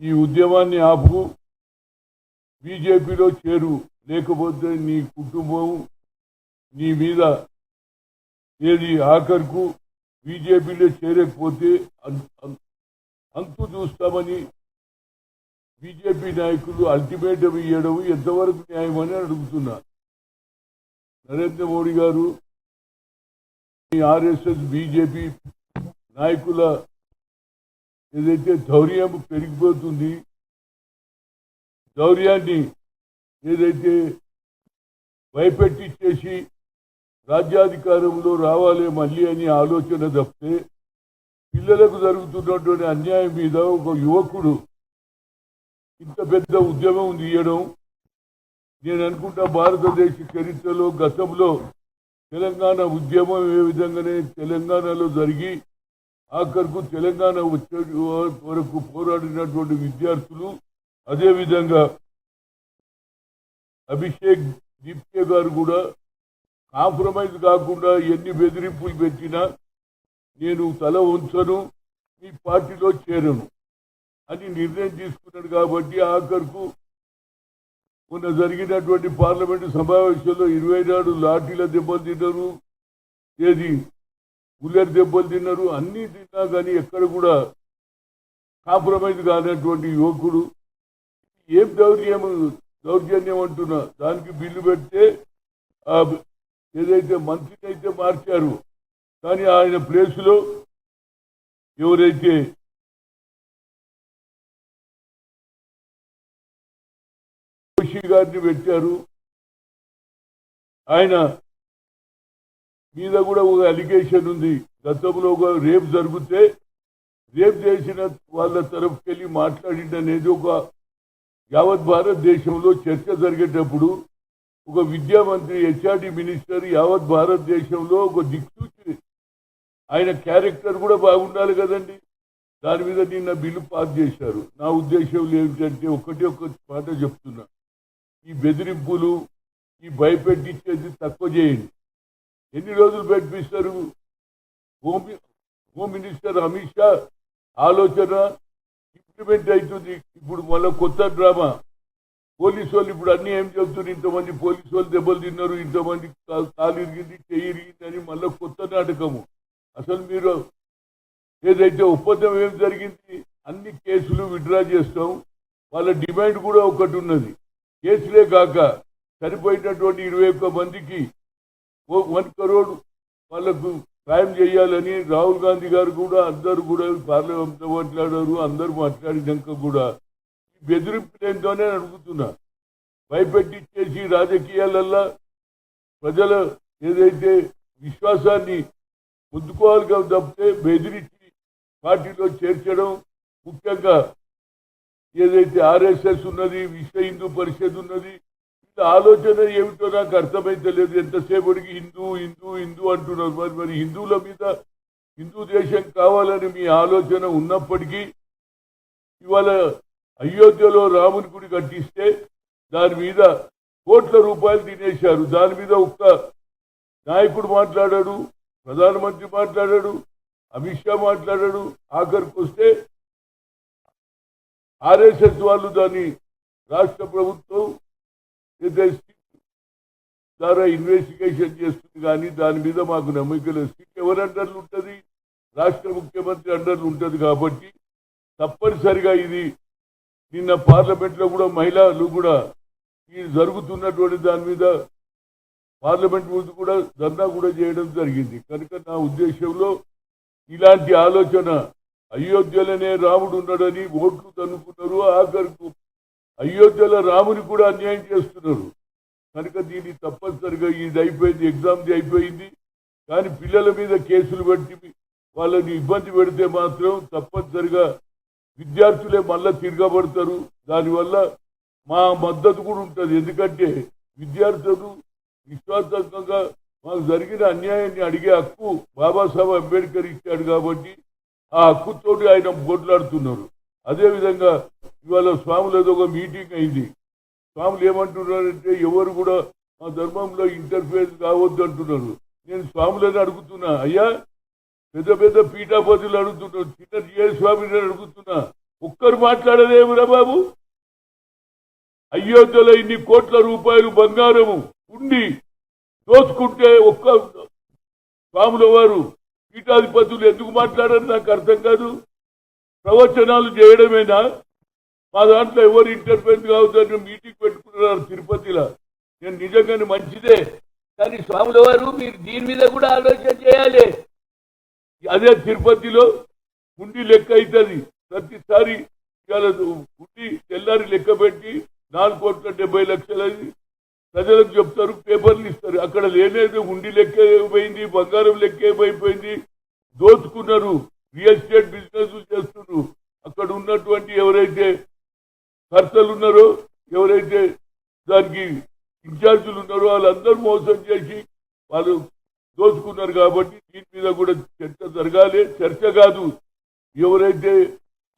ఈ ఉద్యమాన్ని ఆపు, బీజేపీలో చేరు, లేకపోతే నీ కుటుంబం నీ మీద ఏది ఆఖరుకు బీజేపీలో చేరకపోతే అంతు చూస్తామని బీజేపీ నాయకులు అల్టిమేటం ఇవ్వడం ఎంతవరకు న్యాయమని అడుగుతున్నా. నరేంద్ర మోడీ గారు ఆర్ఎస్ఎస్ బీజేపీ నాయకుల ఏదైతే ధౌర్యం పెరిగిపోతుంది, ధౌర్యాన్ని ఏదైతే భయపెట్టించేసి రాజ్యాధికారంలో రావాలి మళ్ళీ అని ఆలోచన తప్పితే పిల్లలకు జరుగుతున్నటువంటి అన్యాయం మీద ఒక యువకుడు ఇంత పెద్ద ఉద్యమం తీయడం నేను అనుకుంటా భారతదేశ చరిత్రలో గతంలో తెలంగాణ ఉద్యమం ఏ విధంగానే తెలంగాణలో జరిగి ఆఖరుకు తెలంగాణ వచ్చే వరకు పోరాడినటువంటి విద్యార్థులు, అదేవిధంగా అభిషేక్ దీప్కే గారు కూడా కాంప్రమైజ్ కాకుండా ఎన్ని బెదిరింపులు పెట్టినా నేను తల ఉంచను, మీ పార్టీలో చేరను అని నిర్ణయం తీసుకున్నాడు. కాబట్టి ఆఖరుకు మొన్న జరిగినటువంటి పార్లమెంటు సమావేశంలో 24 లాఠీల దెబ్బలు తిన్నారు, ఏది బుల్లెట్ దెబ్బలు తిన్నారు, అన్నీ తిన్నా కానీ ఎక్కడ కూడా కాంప్రమైజ్ కానటువంటి యువకుడు ఏం దౌర్జన్యం అంటున్నా. దానికి బిల్లు పెడితే ఏదైతే మంత్రిని అయితే మార్చారు, కానీ ఆయన ప్లేసులో ఎవరైతే జోషి గారిని పెట్టారు, ఆయన మీద కూడా ఒక అలిగేషన్ ఉంది. గతంలో ఒక రేప్ జరిగితే రేప్ చేసిన వాళ్ళ తరఫుకెళ్ళి మాట్లాడిందనేది ఒక యావత్ భారతదేశంలో చర్చ జరిగేటప్పుడు ఒక విద్యామంత్రి, హెచ్ఆర్డి మినిస్టర్ యావత్ భారతదేశంలో ఒక దిక్సూచి, ఆయన క్యారెక్టర్ కూడా బాగుండాలి కదండి. దాని మీద నిన్న బిల్లు పాస్ చేశారు. నా ఉద్దేశంలో ఏమిటంటే ఒక్క మాట చెప్తున్నా, ఈ బెదిరింపులు, ఈ భయపెట్టించేది తక్కువ చేయండి. ఎన్ని రోజులు పెట్టిస్తారు? హోమ్ మినిస్టర్ అమిత్ షా ఆలోచన ఇంప్లిమెంట్ అవుతుంది. ఇప్పుడు మళ్ళీ కొత్త డ్రామా, పోలీసు వాళ్ళు ఇప్పుడు అన్ని ఏం చెప్తున్నారు, ఇంతమంది పోలీసు వాళ్ళు దెబ్బలు తిన్నారు, ఇంతమంది కాలు ఇరిగింది, చెయ్యి ఇరిగింది అని మళ్ళీ కొత్త నాటకము. అసలు మీరు ఏదైతే ఒప్పందం ఏం జరిగింది, అన్ని కేసులు విత్డ్రా చేస్తాం. వాళ్ళ డిమాండ్ కూడా ఒకటి ఉన్నది, కేసులే కాక చనిపోయినటువంటి 21 మందికి 1 crore వాళ్ళకు సాయం చేయాలని రాహుల్ గాంధీ గారు కూడా అందరూ కూడా పార్లమెంట్లో మాట్లాడారు. అందరూ మాట్లాడినాక కూడా ఈ బెదిరింపులేంతోనే అడుగుతున్నా. భయపెట్టించేసి రాజకీయాలల్లో ప్రజల ఏదైతే విశ్వాసాన్ని పొందుకోవాలి తప్పితే బెదిరించి పార్టీలో చేర్చడం, ముఖ్యంగా ఏదైతే ఆర్ఎస్ఎస్ ఉన్నది, విశ్వ హిందూ పరిషత్ ఉన్నది, ఇంత ఆలోచన ఏమిటో నాకు అర్థమైతే లేదు. ఎంతసేపటికి హిందూ హిందూ హిందూ అంటున్నారు. మరి హిందువుల మీద హిందూ దేశం కావాలని మీ ఆలోచన ఉన్నప్పటికీ ఇవాళ అయోధ్యలో రాముని గుడి కట్టిస్తే దాని మీద కోట్ల రూపాయలు తినేశారు. దాని మీద ఒక్క నాయకుడు మాట్లాడాడు, ప్రధానమంత్రి మాట్లాడాడు, అమిత్ షా మాట్లాడాడు. ఆఖరికి వస్తే ఆర్ఎస్ఎస్ వాళ్ళు దాన్ని రాష్ట్ర ప్రభుత్వం ద్వారా ఇన్వెస్టిగేషన్ చేస్తుంది, కానీ దాని మీద మాకు నమ్మకం లేదు. సీట్ ఎవరి అండర్లు ఉంటుంది? రాష్ట్ర ముఖ్యమంత్రి అండర్లు ఉంటుంది. కాబట్టి తప్పనిసరిగా ఇది నిన్న పార్లమెంట్లో కూడా మహిళలు కూడా ఈ జరుగుతున్నటువంటి దాని మీద పార్లమెంట్ ముందు కూడా ధర్నా కూడా చేయడం జరిగింది. కనుక నా ఉద్దేశంలో ఇలాంటి ఆలోచన, అయోధ్యలోనే రాముడు ఉన్నాడని ఓట్లు తన్నుకున్నారు, ఆఖరుకు అయోధ్యలో రాముని కూడా అన్యాయం చేస్తున్నారు. కనుక దీన్ని తప్పనిసరిగా ఇది అయిపోయింది, ఎగ్జామ్ది అయిపోయింది. కానీ పిల్లల మీద కేసులు పెట్టి వాళ్ళని ఇబ్బంది పెడితే మాత్రం తప్పనిసరిగా విద్యార్థులే మళ్ళా తిరగబడతారు. దానివల్ల మా మద్దతు కూడా ఉంటుంది. ఎందుకంటే విద్యార్థులు విశ్వాసంగా మాకు జరిగిన అన్యాయాన్ని అడిగే హక్కు బాబాసాహెబ్ అంబేద్కర్ ఇచ్చాడు. కాబట్టి ఆ హక్కుతోటి ఆయన పోట్లాడుతున్నారు. అదేవిధంగా ఇవాళ స్వాములతో ఒక మీటింగ్ అయింది. స్వాములు ఏమంటున్నారంటే ఎవరు కూడా మా ధర్మంలో ఇంటర్ఫేర్ కావద్దు అంటున్నారు. నేను స్వాములని అడుగుతున్నా, అయ్యా పెద్ద పెద్ద పీఠాపతులు అడుగుతున్నారు, చిన్న జిఎస్ స్వామిని అడుగుతున్నా, ఒక్కరు మాట్లాడలేమురా బాబు. అయోధ్యలో ఇన్ని కోట్ల రూపాయలు బంగారము ఉండి దోచుకుంటే ఒక్క స్వాముల వారు పీఠాధిపతులు ఎందుకు మాట్లాడారు నాకు అర్థం కాదు. ప్రవచనాలు చేయడమేనా? మా దాంట్లో ఎవరు ఇంటర్ఫెరెన్స్ కావద్దని మీటింగ్ పెట్టుకున్నారు తిరుపతిలో. నేను నిజంగానే మంచిదే, కానీ స్వాముల వారు మీరు దీని మీద కూడా ఆలోచన చేయాలి. అదే తిరుపతిలో ఉండి లెక్క అవుతుంది ప్రతిసారి. ఉండి తెల్లారి లెక్క పెట్టి 4,70,00,000 ప్రజలకు చెప్తారు, పేపర్లు ఇస్తారు. అక్కడ లేనేది ఉండి లెక్క అయిపోయింది, బంగారం లెక్క అయిపోయింది. దోచుకున్నారు, రియల్ ఎస్టేట్ బిజినెస్ చేస్తున్నారు. అక్కడ ఉన్నటువంటి ఎవరైతే కర్తలు ఉన్నారో, ఎవరైతే దానికి ఇన్ఛార్జీలు ఉన్నారో వాళ్ళందరూ మోసం చేసి వాళ్ళు దోచుకున్నారు. కాబట్టి దీని మీద కూడా చర్చ జరగాలి. చర్చ కాదు, ఎవరైతే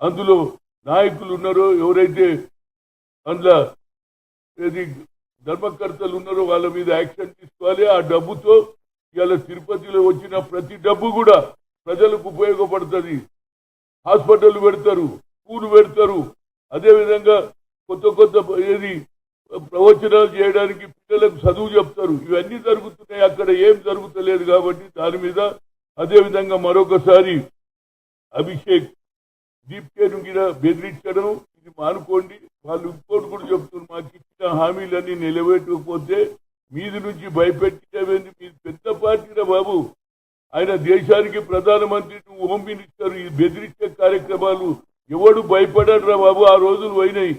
అందులో నాయకులు ఉన్నారో, ఎవరైతే అందులో ఏది ధర్మకర్తలు ఉన్నారో వాళ్ళ మీద యాక్షన్ తీసుకోవాలి. ఆ డబ్బుతో ఇవాళ తిరుపతిలో వచ్చిన ప్రతి డబ్బు కూడా ప్రజలకు ఉపయోగపడుతుంది. హాస్పిటల్ పెడతారు, స్కూల్ పెడతారు. అదేవిధంగా కొత్త కొత్త ఏది ప్రవచనాలు చేయడానికి పిల్లలకు చదువు చెప్తారు. ఇవన్నీ జరుగుతున్నాయి, అక్కడ ఏం జరుగుతలేదు. కాబట్టి దాని మీద అదేవిధంగా మరొకసారి అభిషేక్ దీప్కేను కూడా బెదిరించడం ఇది మానుకోండి. వాళ్ళు ఇంకోటి కూడా చెప్తున్నారు, మాకు ఇచ్చిన హామీలన్నీ నిలబెట్టకపోతే మీది నుంచి భయపెట్టినవేంది. మీది పెద్ద పార్టీరా బాబు. ఆయన దేశానికి ప్రధానమంత్రి, హోమ్ మినిస్టర్. ఈ బెదిరించే కార్యక్రమాలు ఎవడు భయపడాడురా బాబు. ఆ రోజులు పోయినాయి.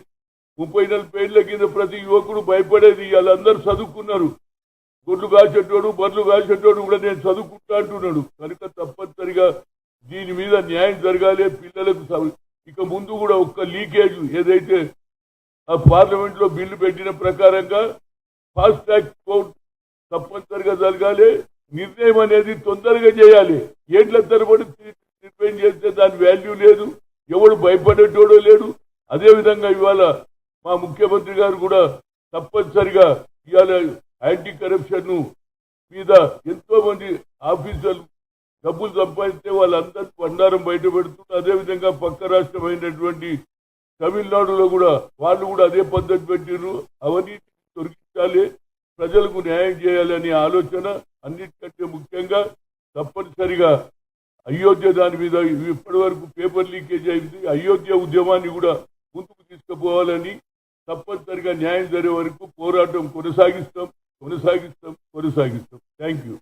30-40 ఏళ్ల కింద ప్రతి యువకుడు భయపడేది. వాళ్ళందరూ చదువుకున్నారు. గొడ్లు కాసేటోడు, బర్రెలు కాసేటోడు కూడా నేను చదువుకుంటా అంటున్నాడు. కనుక తప్పనిసరిగా దీని మీద న్యాయం జరగాలి. పిల్లలకు ఇక ముందు కూడా ఒక్క లీకేజ్ ఏదైతే ఆ పార్లమెంట్ లో బిల్లు పెట్టిన ప్రకారంగా ఫాస్ట్ ట్రాక్ కోర్టు తప్పనిసరిగా జరగాలి. నిర్ణయం అనేది తొందరగా చేయాలి. ఏంట్ల తరబడి నిర్ణయం చేస్తే దాని వాల్యూ లేదు, ఎవడు భయపడేటోడో లేడు. అదేవిధంగా ఇవాళ మా ముఖ్యమంత్రి గారు కూడా తప్పనిసరిగా ఇవాళ యాంటీ కరప్షన్ మీద ఎంతో మంది ఆఫీసర్లు డబ్బులు సంపాదిస్తే వాళ్ళందరూ బండారం బయట పెడుతున్నారు. అదేవిధంగా పక్క రాష్ట్రమైనటువంటి తమిళనాడులో కూడా వాళ్ళు కూడా అదే పద్ధతి పెట్టిర్రు. అవన్నీ తొలగించాలి, ప్రజలకు న్యాయం చేయాలనే ఆలోచన. అన్నిటికంటే ముఖ్యంగా తప్పనిసరిగా అయోధ్య దాని మీద ఇప్పటి వరకు పేపర్ లీకేజ్ అయింది. అయోధ్య ఉద్యమాన్ని కూడా ముందుకు తీసుకుపోవాలని తప్పనిసరిగా న్యాయం జరిగే వరకు పోరాటం కొనసాగిస్తాం. Thank you.